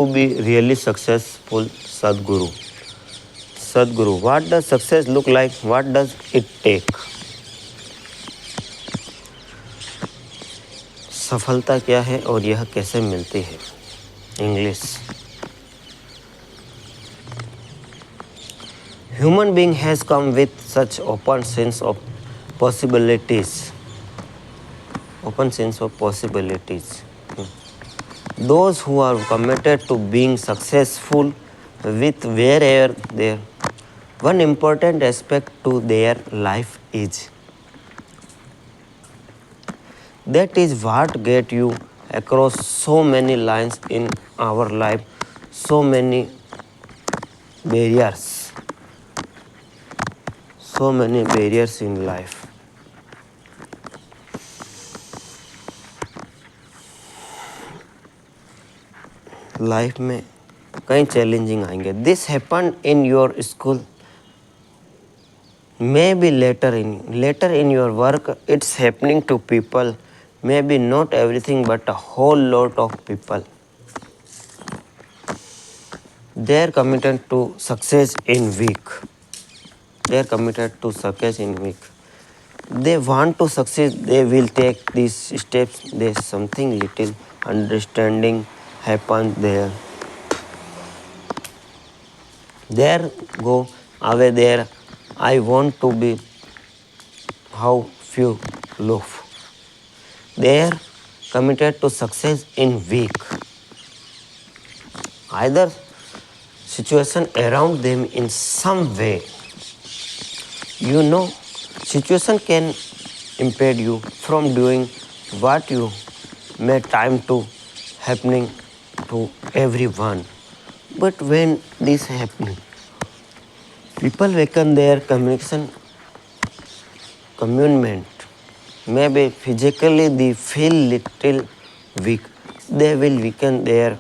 To be really successful, Sadhguru. Sadhguru, what does success look like? What does it take? सफलता क्या है और यह कैसे मिलती है? English. Human being has come with such open sense of possibilities. Open sense of possibilities. Those who are committed to being successful with wherever their one important aspect to their life is. That is what get you across so many lines in our life, so many barriers in life. Life में कई challenging आएंगे. This happen in your school, maybe later in your work. It's happening to people, maybe not everything but a whole lot of people. They are committed to success in week. They are committed to success in week. They want to succeed. They will take these steps. There's something little understanding happen there. There go away there. I want to be how few loaf. They are committed to success in week. Either situation around them in some way. Situation can impede you from doing what you made time to happening to everyone. But when this happening, people weaken their commitment. Maybe physically they feel little weak. They will weaken their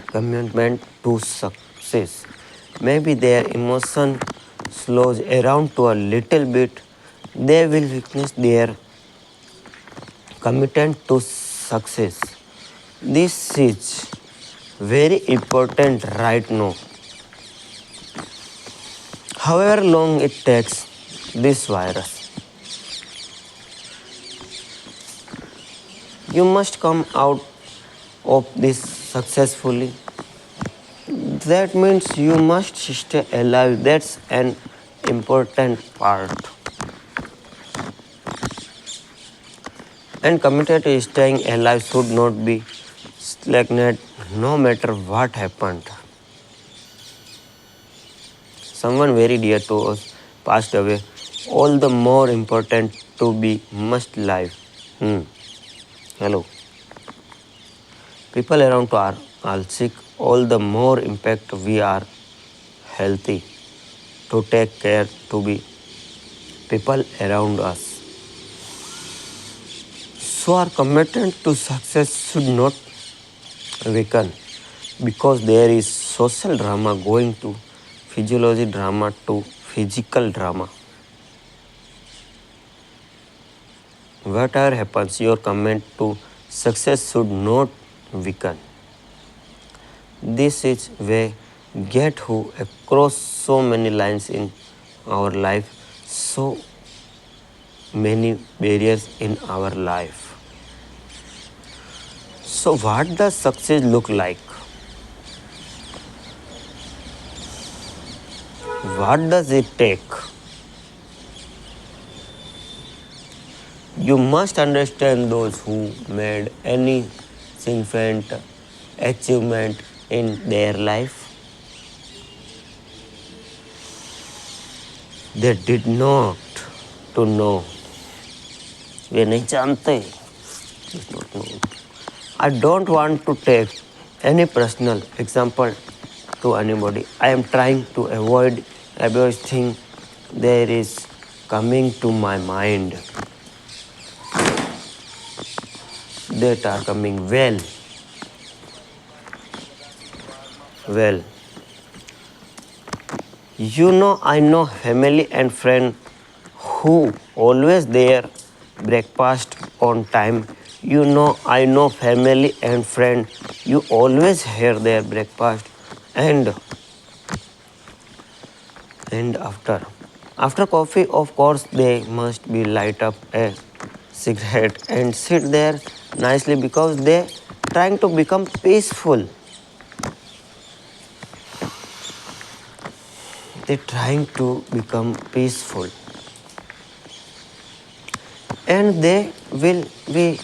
commitment to success. Maybe their emotion slows around to a little bit. They will weakness their commitment to success. This is very important right now. However long it takes, this virus, you must come out of this successfully. That means you must stay alive. That's an important part. And committed to staying alive should not be stagnant no matter what happened. Someone very dear to us passed away. All the more important to be must live. Hello. People around are all sick. All the more impact we are healthy to take care to be people around us. So our commitment to success should not weaken because there is social drama going to physiology drama to physical drama. Whatever happens, your commitment to success should not weaken. This is where get who across so many lines in our life, so many barriers in our life. So what does success look like? What does it take? You must understand those who made any significant achievement in their life. They did not to know. वे नहीं जानते. I don't want to take any personal example to anybody. I am trying to avoid everything there is coming to my mind that are coming well. I know family and friend who always their breakfast on time. I know family and friend You always hear their breakfast and after coffee, of course, they must be light up a cigarette and sit there nicely because they trying to become peaceful. They trying to become peaceful, and they will be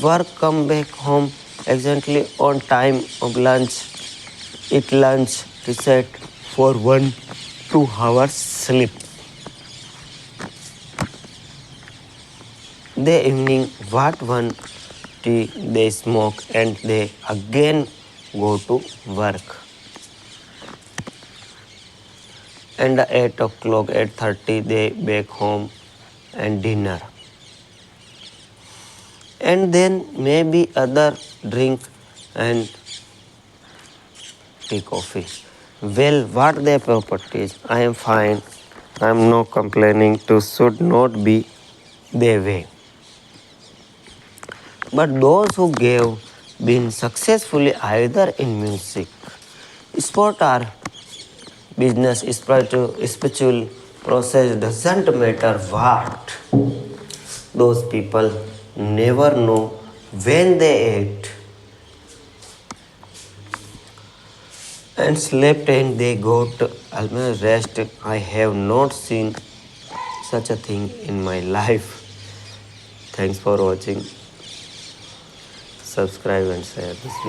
work, come back home exactly on time of lunch, eat lunch, reset for 1-2 hours sleep. The evening, what one tea they smoke and they again go to work. And 8 o'clock, 8:30 they back home and dinner. And then maybe other drink and tea, coffee. Well, what their properties? I am fine. I am no complaining to should not be their way. But those who gave been successfully either in music, sport or business, spiritual process doesn't matter what. Those people never know when they ate and slept and they got almost rest. I have not seen such a thing in my life. Thanks for watching. Subscribe and share this video.